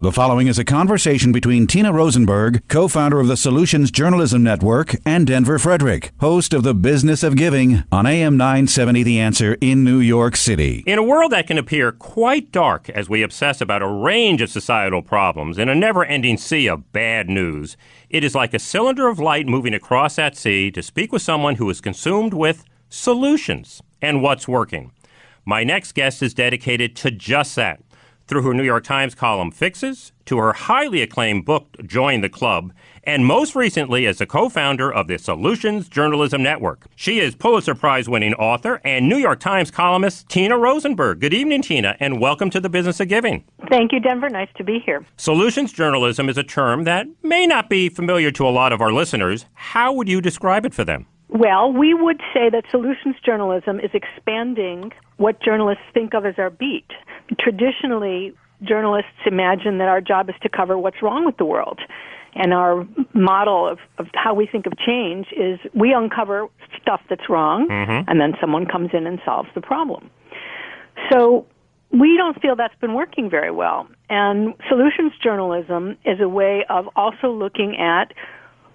The following is a conversation between Tina Rosenberg, co-founder of the Solutions Journalism Network, and Denver Frederick, host of The Business of Giving on AM 970 The Answer in New York City. In a world that can appear quite dark as we obsess about a range of societal problems in a never-ending sea of bad news, it is like a cylinder of light moving across that sea to speak with someone who is consumed with solutions and what's working. My next guest is dedicated to just that. Through her New York Times column Fixes, to her highly acclaimed book, Join the Club, and most recently as the co-founder of the Solutions Journalism Network. She is Pulitzer Prize-winning author and New York Times columnist Tina Rosenberg. Good evening, Tina, and welcome to The Business of Giving. Thank you, Denver. Nice to be here. Solutions journalism is a term that may not be familiar to a lot of our listeners. How would you describe it for them? Well, we would say that solutions journalism is expanding what journalists think of as our beat. Traditionally, journalists imagine that our job is to cover what's wrong with the world. And our model of how we think of change is we uncover stuff that's wrong, and then someone comes in and solves the problem. So we don't feel that's been working very well. And solutions journalism is a way of also looking at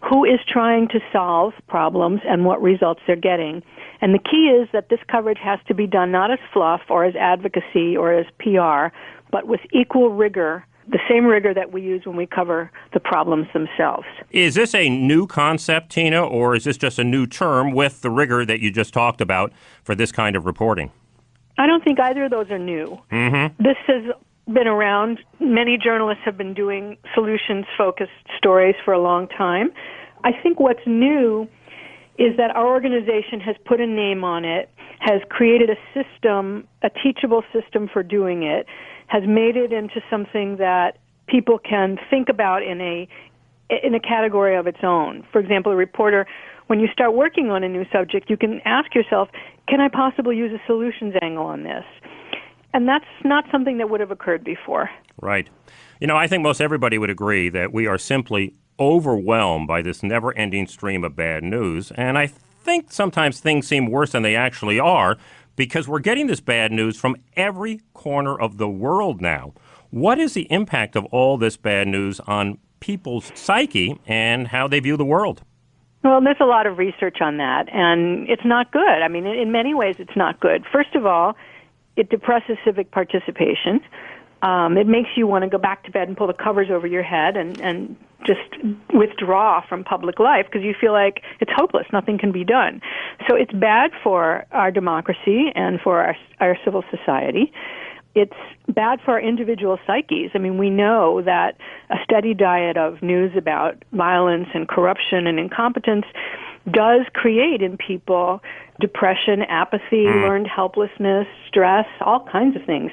who is trying to solve problems and what results they're getting. And the key is that this coverage has to be done not as fluff or as advocacy or as PR, but with equal rigor, the same rigor that we use when we cover the problems themselves. Is this a new concept, Tina, or is this just a new term with the rigor that you just talked about for this kind of reporting? I don't think either of those are new. This has been around. Many journalists have been doing solutions-focused stories for a long time. I think what's new is that our organization has put a name on it, has created a system, a teachable system for doing it, has made it into something that people can think about in a category of its own. For example, a reporter, when you start working on a new subject, you can ask yourself, can I possibly use a solutions angle on this? And that's not something that would have occurred before. Right. You know, I think most everybody would agree that we are simply overwhelmed by this never-ending stream of bad news. And I think sometimes things seem worse than they actually are because we're getting this bad news from every corner of the world now. What is the impact of all this bad news on people's psyche and how they view the world? Well, there's a lot of research on that, and it's not good. I mean, in many ways, it's not good. First of all, it depresses civic participation. It makes you want to go back to bed and pull the covers over your head and just withdraw from public life because you feel like it's hopeless. Nothing can be done. So it's bad for our democracy and for our civil society. It's bad for our individual psyches. I mean, we know that a steady diet of news about violence and corruption and incompetence does create in people depression, apathy, learned helplessness, stress, all kinds of things.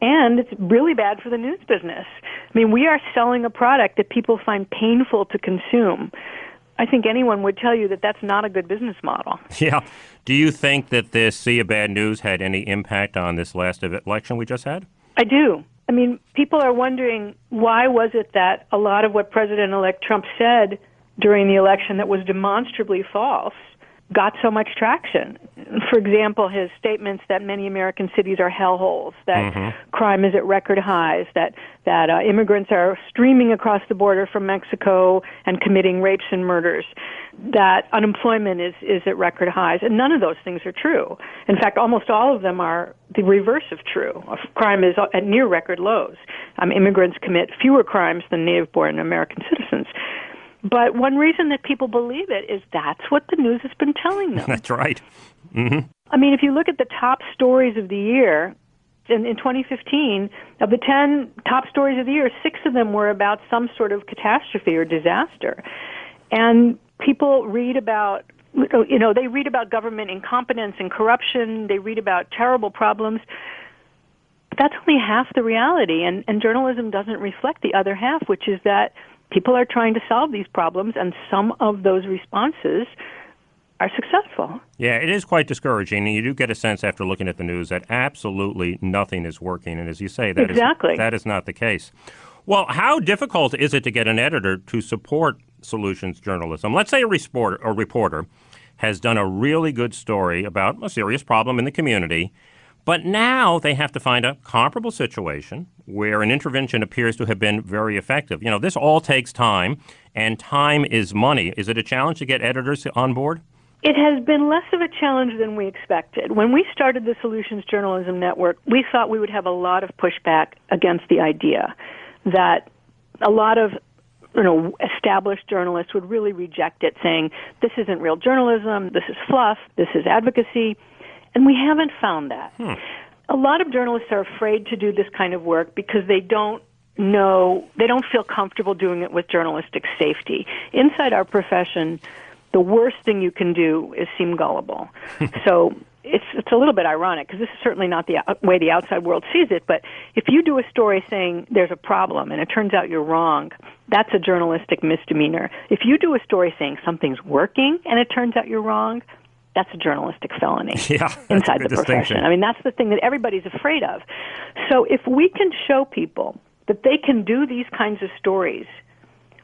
And it's really bad for the news business. I mean, we are selling a product that people find painful to consume. I think anyone would tell you that that's not a good business model. Yeah. Do you think that this sea of bad news had any impact on this last election we just had? I do. I mean, people are wondering why was it that a lot of what President-elect Trump said during the election that was demonstrably false got so much traction. For example, his statements that many American cities are hellholes, that crime is at record highs, that immigrants are streaming across the border from Mexico and committing rapes and murders, that unemployment is at record highs. And none of those things are true. In fact, almost all of them are the reverse of true. Crime is at near record lows. Immigrants commit fewer crimes than native-born American citizens. But one reason that people believe it is that's what the news has been telling them. That's right. I mean, if you look at the top stories of the year, in 2015, of the 10 top stories of the year, 6 of them were about some sort of catastrophe or disaster. And people read about, they read about government incompetence and corruption. They read about terrible problems. But that's only half the reality. And journalism doesn't reflect the other half, which is that people are trying to solve these problems, and some of those responses are successful. Yeah, it is quite discouraging, and you do get a sense after looking at the news that absolutely nothing is working. And as you say, that is not the case. Well, how difficult is it to get an editor to support solutions journalism? Let's say a reporter has done a really good story about a serious problem in the community, But now they have to find a comparable situation where an intervention appears to have been very effective. This all takes time, and time is money. Is it a challenge to get editors on board? It has been less of a challenge than we expected. When we started the Solutions Journalism Network, we thought we would have a lot of pushback against the idea that a lot of established journalists would really reject it, saying, this isn't real journalism, this is fluff, this is advocacy. And we haven't found that. A lot of journalists are afraid to do this kind of work because they don't feel comfortable doing it with journalistic safety. Inside our profession, the worst thing you can do is seem gullible. So it's a little bit ironic because this is certainly not the way the outside world sees it, but if you do a story saying there's a problem and it turns out you're wrong, that's a journalistic misdemeanor. If you do a story saying something's working and it turns out you're wrong, that's a journalistic felony inside the profession. I mean, that's the thing that everybody's afraid of. So if we can show people that they can do these kinds of stories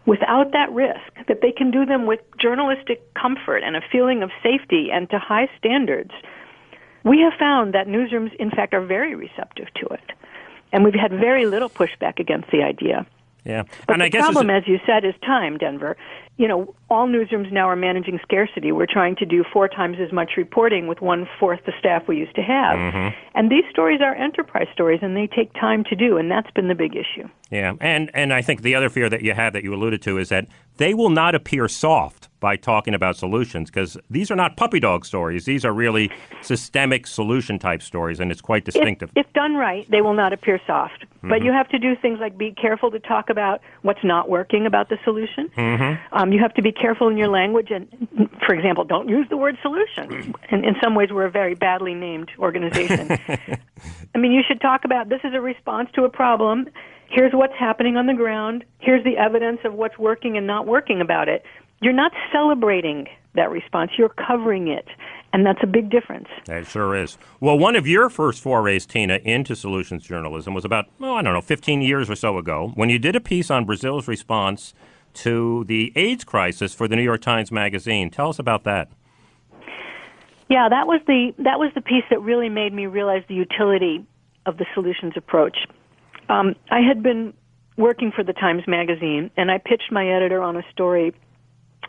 without that risk, that they can do them with journalistic comfort and a feeling of safety and to high standards, we have found that newsrooms, in fact, are very receptive to it. And we've had very little pushback against the idea. Yeah. But and the I guess problem, as you said, is time, Denver. All newsrooms now are managing scarcity. We're trying to do 4 times as much reporting with 1/4 the staff we used to have. Mm-hmm. And these stories are enterprise stories, and they take time to do, and that's been the big issue. Yeah, and I think the other fear that you have that you alluded to is that they will not appear soft by talking about solutions, because these are not puppy dog stories. These are really systemic solution-type stories, and it's quite distinctive. If done right, they will not appear soft. Mm-hmm. But you have to do things like be careful to talk about what's not working about the solution. Mm-hmm. You have to be careful in your language, and, for example, don't use the word solution. And in some ways, we're a very badly named organization. I mean, you should talk about this is a response to a problem. Here's what's happening on the ground. Here's the evidence of what's working and not working about it. You're not celebrating that response. You're covering it. And that's a big difference. It sure is. Well, one of your first forays, Tina, into solutions journalism was about, 15 years or so ago, when you did a piece on Brazil's response to the AIDS crisis for the New York Times Magazine. Tell us about that. Yeah, that was the piece that really made me realize the utility of the solutions approach. I had been working for the Times Magazine, and I pitched my editor on a story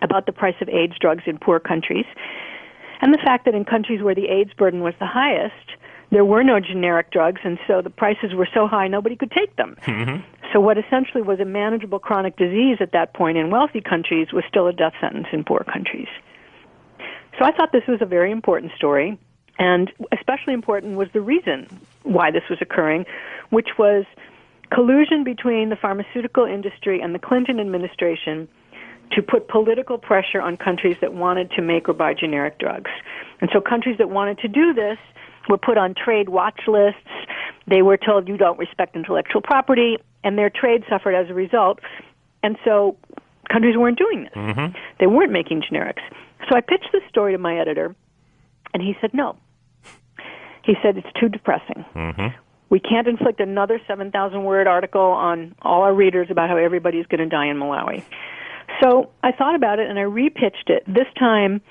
about the price of AIDS drugs in poor countries, and the fact that in countries where the AIDS burden was the highest, there were no generic drugs, and so the prices were so high nobody could take them. Mm-hmm. So what essentially was a manageable chronic disease at that point in wealthy countries was still a death sentence in poor countries. So I thought this was a very important story, and especially important was the reason why this was occurring, which was collusion between the pharmaceutical industry and the Clinton administration to put political pressure on countries that wanted to make or buy generic drugs. And so countries that wanted to do this were put on trade watch lists. They were told you don't respect intellectual property, and their trade suffered as a result. And so countries weren't doing this. Mm-hmm. They weren't making generics. So I pitched this story to my editor, and he said no. He said it's too depressing. Mm-hmm. We can't inflict another 7,000-word article on all our readers about how everybody's going to die in Malawi. So I thought about it, and I repitched it. This time,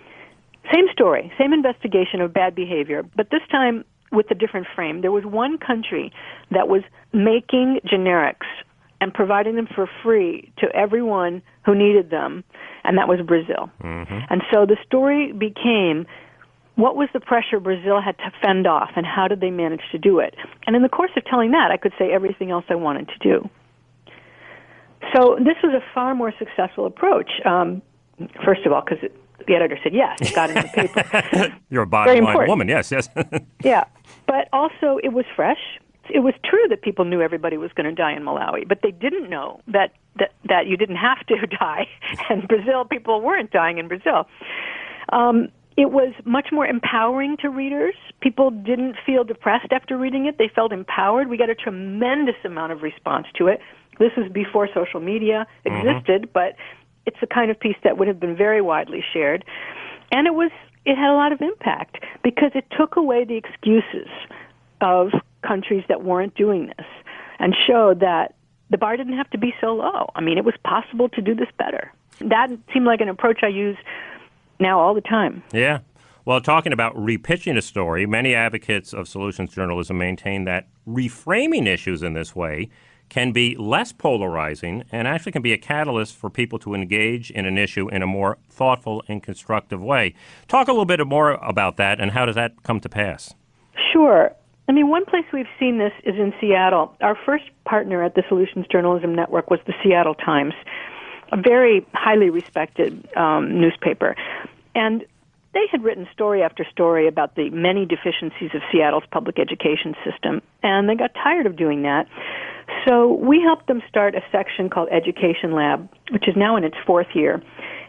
same story, same investigation of bad behavior, but this time with a different frame. There was one country that was making generics and providing them for free to everyone who needed them, and that was Brazil. Mm-hmm. And so the story became, what was the pressure Brazil had to fend off, and how did they manage to do it? And in the course of telling that, I could say everything else I wanted to do. So this was a far more successful approach, first of all, because the editor said yes, it got in the paper. You're a bottom-line woman, yes. Yeah, but also it was fresh. It was true that people knew everybody was going to die in Malawi, but they didn't know that you didn't have to die. And Brazil, people weren't dying in Brazil. It was much more empowering to readers. People didn't feel depressed after reading it. They felt empowered. We got a tremendous amount of response to it. This was before social media existed, but it's the kind of piece that would have been very widely shared. And it had a lot of impact because it took away the excuses of countries that weren't doing this and showed that the bar didn't have to be so low. I mean, it was possible to do this better. That seemed like an approach I use now all the time. Yeah. Well, talking about repitching a story, many advocates of solutions journalism maintain that reframing issues in this way can be less polarizing and actually can be a catalyst for people to engage in an issue in a more thoughtful and constructive way. Talk a little bit more about that, and how does that come to pass? Sure. I mean, one place we've seen this is in Seattle. Our first partner at the Solutions Journalism Network was the Seattle Times, a very highly respected newspaper. And they had written story after story about the many deficiencies of Seattle's public education system, and they got tired of doing that. So we helped them start a section called Education Lab, which is now in its fourth year.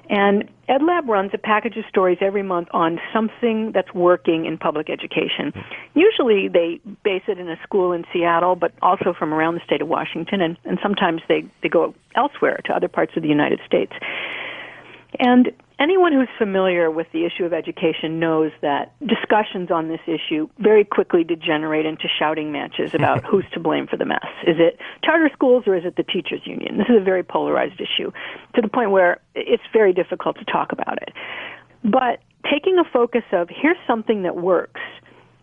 And EdLab runs a package of stories every month on something that's working in public education. Usually they base it in a school in Seattle, but also from around the state of Washington, and sometimes they go elsewhere to other parts of the United States. And anyone who's familiar with the issue of education knows that discussions on this issue very quickly degenerate into shouting matches about who's to blame for the mess. Is it charter schools or is it the teachers union? This is a very polarized issue to the point where it's very difficult to talk about it. But taking a focus of here's something that works,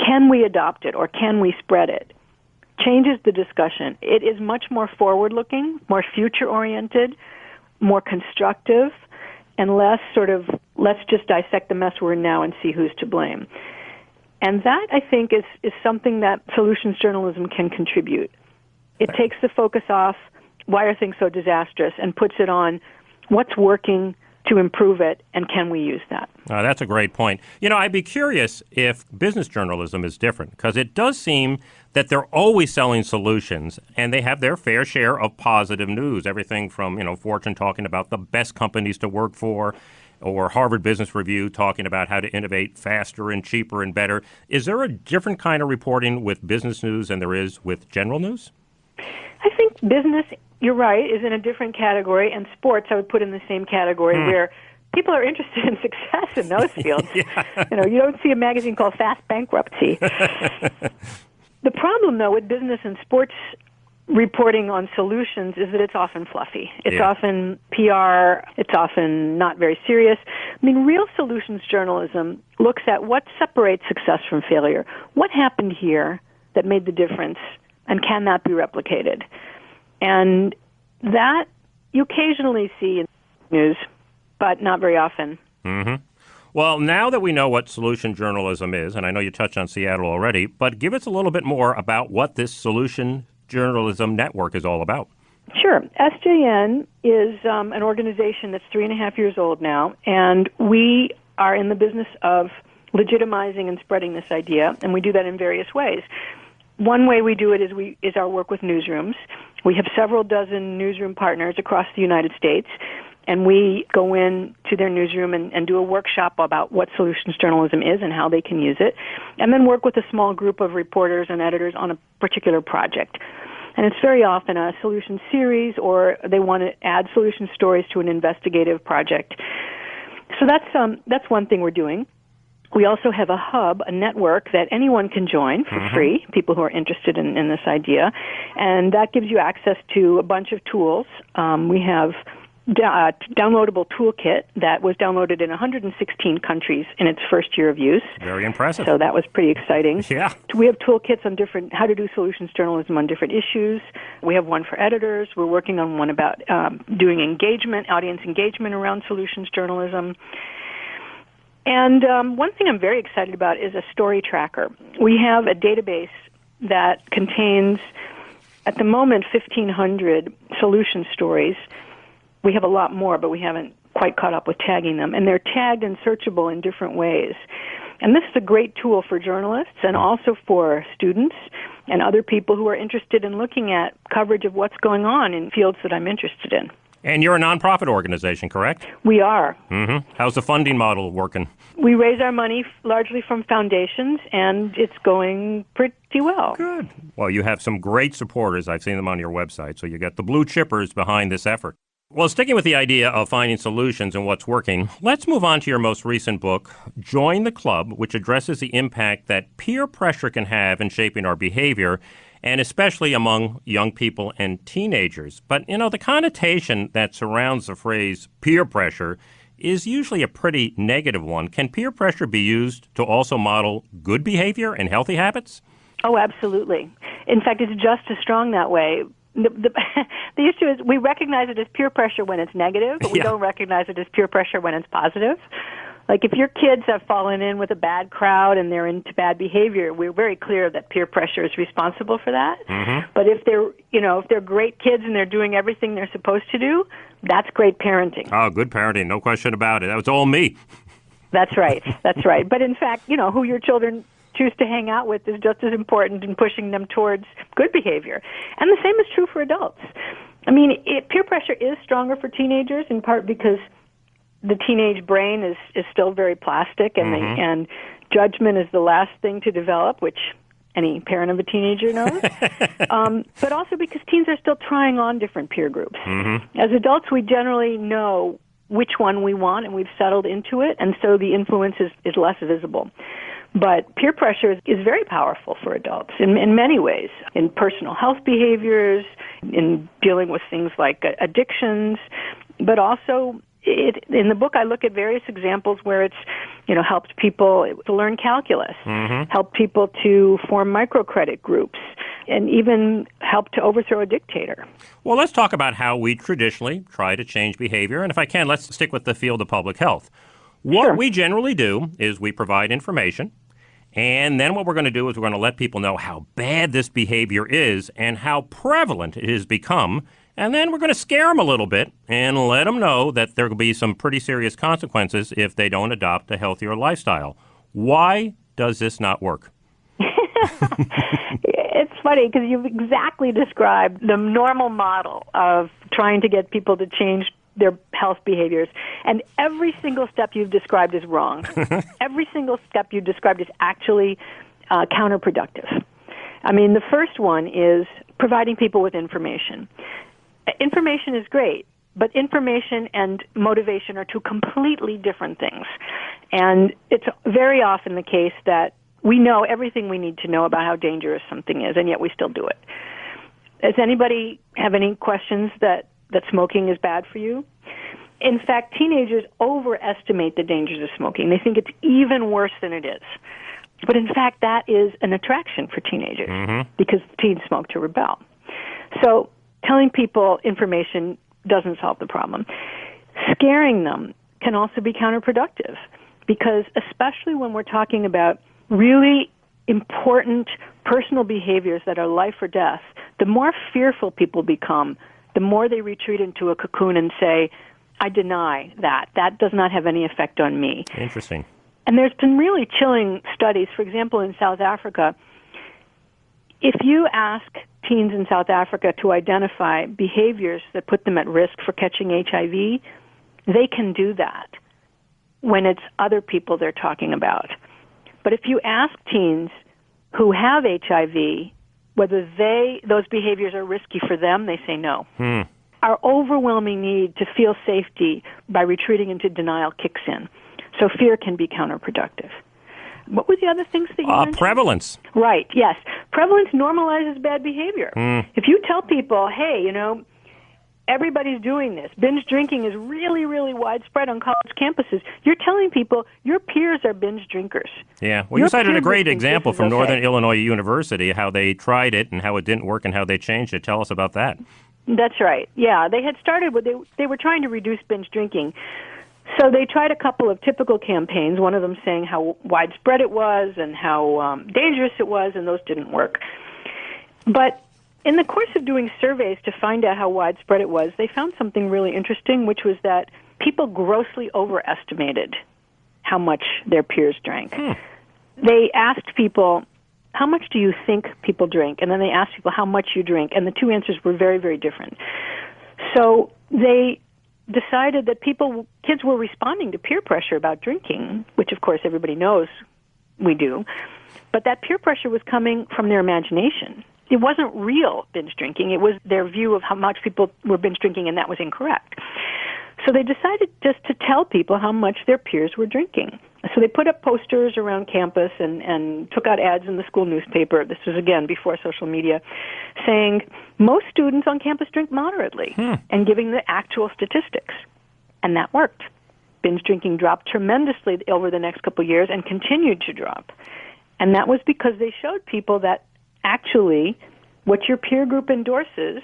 can we adopt it or can we spread it, changes the discussion. It is much more forward-looking, more future-oriented, more constructive, and less sort of, let's just dissect the mess we're in now and see who's to blame. And that, I think, is something that solutions journalism can contribute. It takes the focus off, why are things so disastrous, and puts it on what's working to improve it, and can we use that? That's a great point. You know, I'd be curious if business journalism is different, because it does seem that they're always selling solutions, and they have their fair share of positive news, everything from, Fortune talking about the best companies to work for, or Harvard Business Review talking about how to innovate faster and cheaper and better. Is there a different kind of reporting with business news than there is with general news? I think business, you're right, is in a different category, and sports I would put in the same category where people are interested in success in those fields. Yeah. You don't see a magazine called Fast Bankruptcy. The problem, though, with business and sports reporting on solutions is that it's often fluffy. It's often PR. It's often not very serious. I mean, real solutions journalism looks at what separates success from failure. What happened here that made the difference, and can that be replicated? And that you occasionally see in news, but not very often. Mm-hmm. Well, now that we know what solution journalism is, and I know you touched on Seattle already, but give us a little bit more about what this Solution Journalism Network is all about. Sure. SJN is an organization that's 3.5 years old now, and we are in the business of legitimizing and spreading this idea, and we do that in various ways. One way we do it is our work with newsrooms. We have several dozen newsroom partners across the United States, and we go in to their newsroom and do a workshop about what solutions journalism is and how they can use it, and then work with a small group of reporters and editors on a particular project. And it's very often a solution series, or they want to add solution stories to an investigative project. So that's one thing we're doing. We also have a hub, a network that anyone can join for free, people who are interested in this idea, and that gives you access to a bunch of tools. We have downloadable toolkit that was downloaded in 116 countries in its first year of use. Very impressive. So that was pretty exciting. Yeah. We have toolkits on how to do solutions journalism on different issues. We have one for editors. We're working on one about doing audience engagement around solutions journalism. And one thing I'm very excited about is a story tracker. We have a database that contains, at the moment, 1,500 solution stories. We have a lot more, but we haven't quite caught up with tagging them. And they're tagged and searchable in different ways. And this is a great tool for journalists and also for students and other people who are interested in looking at coverage of what's going on in fields that I'm interested in. And you're a nonprofit organization, correct? We are. Mm-hmm. How's the funding model working? We raise our money largely from foundations, and it's going pretty well. Good. Well, you have some great supporters. I've seen them on your website. So you got the blue chippers behind this effort. Well, sticking with the idea of finding solutions and what's working, let's move on to your most recent book, Join the Club, which addresses the impact that peer pressure can have in shaping our behavior, and especially among young people and teenagers. But, the connotation that surrounds the phrase peer pressure is usually a pretty negative one. Can peer pressure be used to also model good behavior and healthy habits? Oh, absolutely. In fact, it's just as strong that way. The issue is we recognize it as peer pressure when it's negative, but we don't recognize it as peer pressure when it's positive. Like if your kids have fallen in with a bad crowd and they're into bad behavior, we're very clear that peer pressure is responsible for that. Mm-hmm. But if they're great kids and they're doing everything they're supposed to do, that's great parenting. Oh, good parenting, no question about it. That was all me. That's right. That's right. But in fact, who your children choose to hang out with is just as important in pushing them towards good behavior. And the same is true for adults. I mean, peer pressure is stronger for teenagers, in part because the teenage brain is still very plastic, and and judgment is the last thing to develop, which any parent of a teenager knows. But also because teens are still trying on different peer groups. Mm-hmm. As adults, we generally know which one we want, and we've settled into it, and so the influence is less visible. But peer pressure is very powerful for adults in many ways, in personal health behaviors, in dealing with things like addictions, but also in the book I look at various examples where it's helped people to learn calculus, helped people to form microcredit groups, and even helped to overthrow a dictator. Well, let's talk about how we traditionally try to change behavior, and if I can, let's stick with the field of public health. What we generally do is we provide information, and then what we're going to do is we're going to let people know how bad this behavior is and how prevalent it has become, and then we're going to scare them a little bit and let them know that there will be some pretty serious consequences if they don't adopt a healthier lifestyle. Why does this not work? It's funny because you've exactly described the normal model of trying to get people to change their health behaviors. And every single step you've described is wrong. Every single step you described is actually counterproductive. I mean, the first one is providing people with information. Information is great, but information and motivation are two completely different things. And it's very often the case that we know everything we need to know about how dangerous something is, and yet we still do it. Does anybody have any questions that smoking is bad for you? In fact, teenagers overestimate the dangers of smoking. They think it's even worse than it is. But in fact, that is an attraction for teenagers because teens smoke to rebel. So telling people information doesn't solve the problem. Scaring them can also be counterproductive because especially when we're talking about really important personal behaviors that are life or death, the more fearful people become, the more they retreat into a cocoon and say, I deny that. That does not have any effect on me. Interesting. And there's been really chilling studies. For example, in South Africa, if you ask teens in South Africa to identify behaviors that put them at risk for catching HIV, they can do that when it's other people they're talking about. But if you ask teens who have HIV whether those behaviors are risky for them, they say no. Our overwhelming need to feel safety by retreating into denial kicks in. So fear can be counterproductive. What were the other things that you mentioned? Prevalence. Right, yes. Prevalence normalizes bad behavior. If you tell people, hey, everybody's doing this, binge drinking is really, really widespread on college campuses, you're telling people your peers are binge drinkers. Yeah, well, you cited a great example from Northern Illinois University, how they tried it and how it didn't work and how they changed it. Tell us about that. That's right. Yeah, they had started with, they were trying to reduce binge drinking. So they tried a couple of typical campaigns, one of them saying how widespread it was and how dangerous it was, and those didn't work. But in the course of doing surveys to find out how widespread it was, they found something really interesting, which was that people grossly overestimated how much their peers drank. They asked people, how much do you think people drink? And then they asked people how much you drink, and the two answers were very, very different. So they decided that kids were responding to peer pressure about drinking, which of course everybody knows we do, but that peer pressure was coming from their imagination. It wasn't real binge drinking. It was their view of how much people were binge drinking, and that was incorrect. So they decided just to tell people how much their peers were drinking. So they put up posters around campus and took out ads in the school newspaper. This was, again, before social media, saying most students on campus drink moderately and giving the actual statistics. And that worked. binge drinking dropped tremendously over the next couple of years and continued to drop. And that was because they showed people that actually what your peer group endorses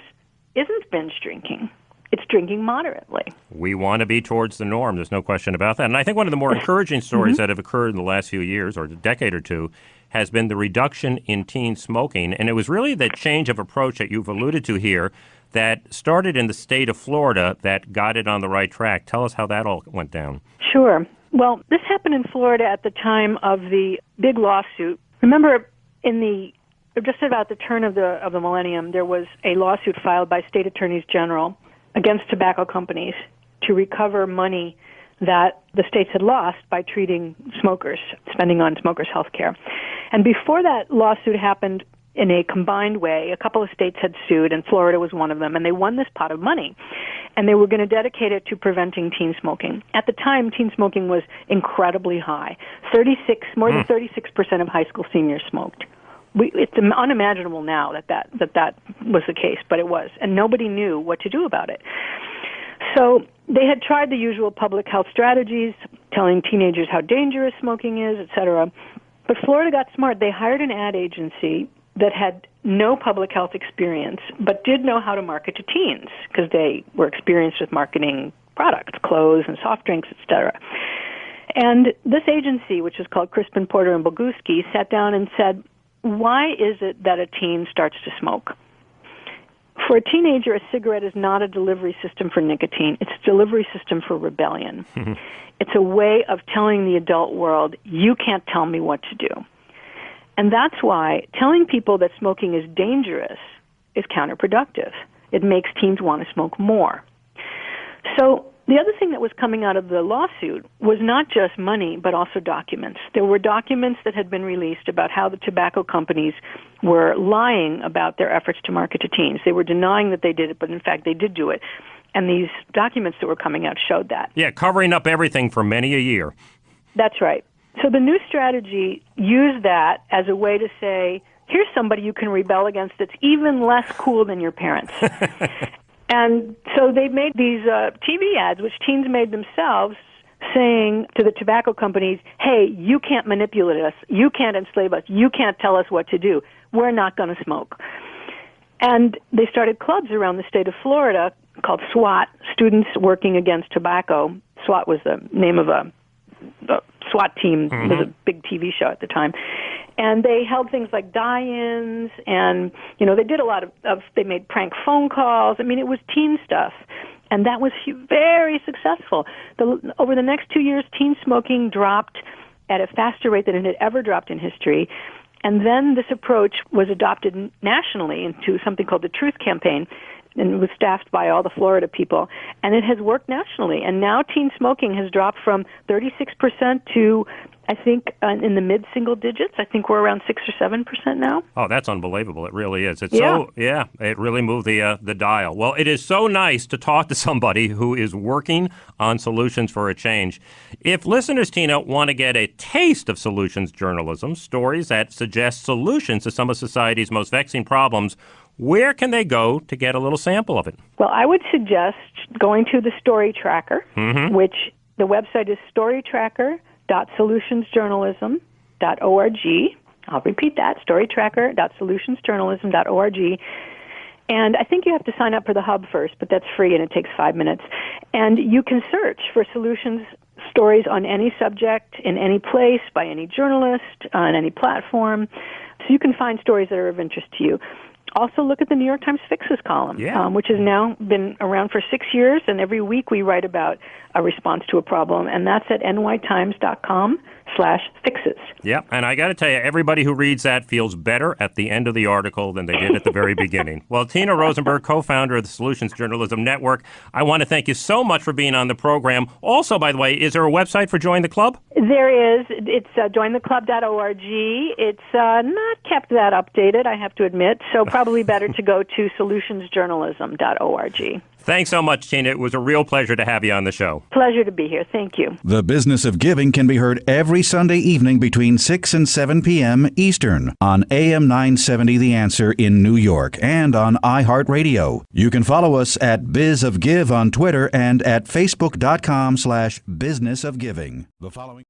isn't binge drinking. It's drinking moderately. We want to be towards the norm. There's no question about that. And I think one of the more encouraging stories that have occurred in the last few years, or a decade or two, has been the reduction in teen smoking. And it was really that change of approach that you've alluded to here that started in the state of Florida that got it on the right track. Tell us how that all went down. Sure. Well, this happened in Florida at the time of the big lawsuit. Remember, just about the turn of the millennium, there was a lawsuit filed by state attorneys general against tobacco companies to recover money that the states had lost by treating smokers, spending on smokers' health care. And before that lawsuit happened in a combined way, a couple of states had sued, and Florida was one of them, and they won this pot of money. And they were going to dedicate it to preventing teen smoking. At the time, teen smoking was incredibly high. More than 36% of high school seniors smoked. It's unimaginable now that was the case, but it was. And nobody knew what to do about it. So they had tried the usual public health strategies, telling teenagers how dangerous smoking is, et cetera. But Florida got smart. They hired an ad agency that had no public health experience, but did know how to market to teens because they were experienced with marketing products, clothes and soft drinks, et cetera. And this agency, which is called Crispin, Porter, and Boguski, sat down and said, why is it that a teen starts to smoke? For a teenager, a cigarette is not a delivery system for nicotine. It's a delivery system for rebellion. It's a way of telling the adult world, you can't tell me what to do. And that's why telling people that smoking is dangerous is counterproductive. It makes teens want to smoke more. So the other thing that was coming out of the lawsuit was not just money, but also documents. There were documents that had been released about how the tobacco companies were lying about their efforts to market to teens. They were denying that they did it, but in fact they did do it. And these documents that were coming out showed that. Yeah, covering up everything for many a year. That's right. So the new strategy used that as a way to say, here's somebody you can rebel against that's even less cool than your parents. And so they made these TV ads, which teens made themselves, saying to the tobacco companies, hey, you can't manipulate us, you can't enslave us, you can't tell us what to do, we're not going to smoke. And they started clubs around the state of Florida called SWAT, Students Working Against Tobacco. SWAT was the name of a SWAT team. It was a big TV show at the time. And they held things like die-ins, and, they did a lot of they made prank phone calls. I mean, it was teen stuff. And that was very successful. Over the next 2 years, teen smoking dropped at a faster rate than it had ever dropped in history. And then this approach was adopted nationally into something called the Truth Campaign, and it was staffed by all the Florida people. And it has worked nationally. And now teen smoking has dropped from 36% to, I think, in the mid-single digits. I think we're around 6 or 7% now. Oh, that's unbelievable. It really is. It really moved the dial. Well, it is so nice to talk to somebody who is working on solutions for a change. If listeners, Tina, want to get a taste of solutions journalism, stories that suggest solutions to some of society's most vexing problems, where can they go to get a little sample of it? Well, I would suggest going to the Story Tracker, which the website is storytracker.solutionsjournalism.org. I'll repeat that, storytracker.solutionsjournalism.org. And I think you have to sign up for the hub first, but that's free and it takes 5 minutes. And you can search for solutions stories on any subject, in any place, by any journalist, on any platform. So you can find stories that are of interest to you. Also look at the New York Times Fixes column, which has now been around for 6 years, and every week we write about a response to a problem, and that's at nytimes.com/fixes. Yeah, and I got to tell you, everybody who reads that feels better at the end of the article than they did at the very beginning. Well, Tina Rosenberg, co-founder of the Solutions Journalism Network, I want to thank you so much for being on the program. Also, by the way, is there a website for Join the Club? There is. It's jointheclub.org. It's not kept that updated, I have to admit, so probably better to go to solutionsjournalism.org. Thanks so much, Tina. It was a real pleasure to have you on the show. Pleasure to be here. Thank you. The Business of Giving can be heard every every Sunday evening between 6 and 7 p.m. Eastern on AM 970 The Answer in New York and on iHeartRadio. You can follow us at Biz of Give on Twitter and at Facebook.com/businessofgiving. The following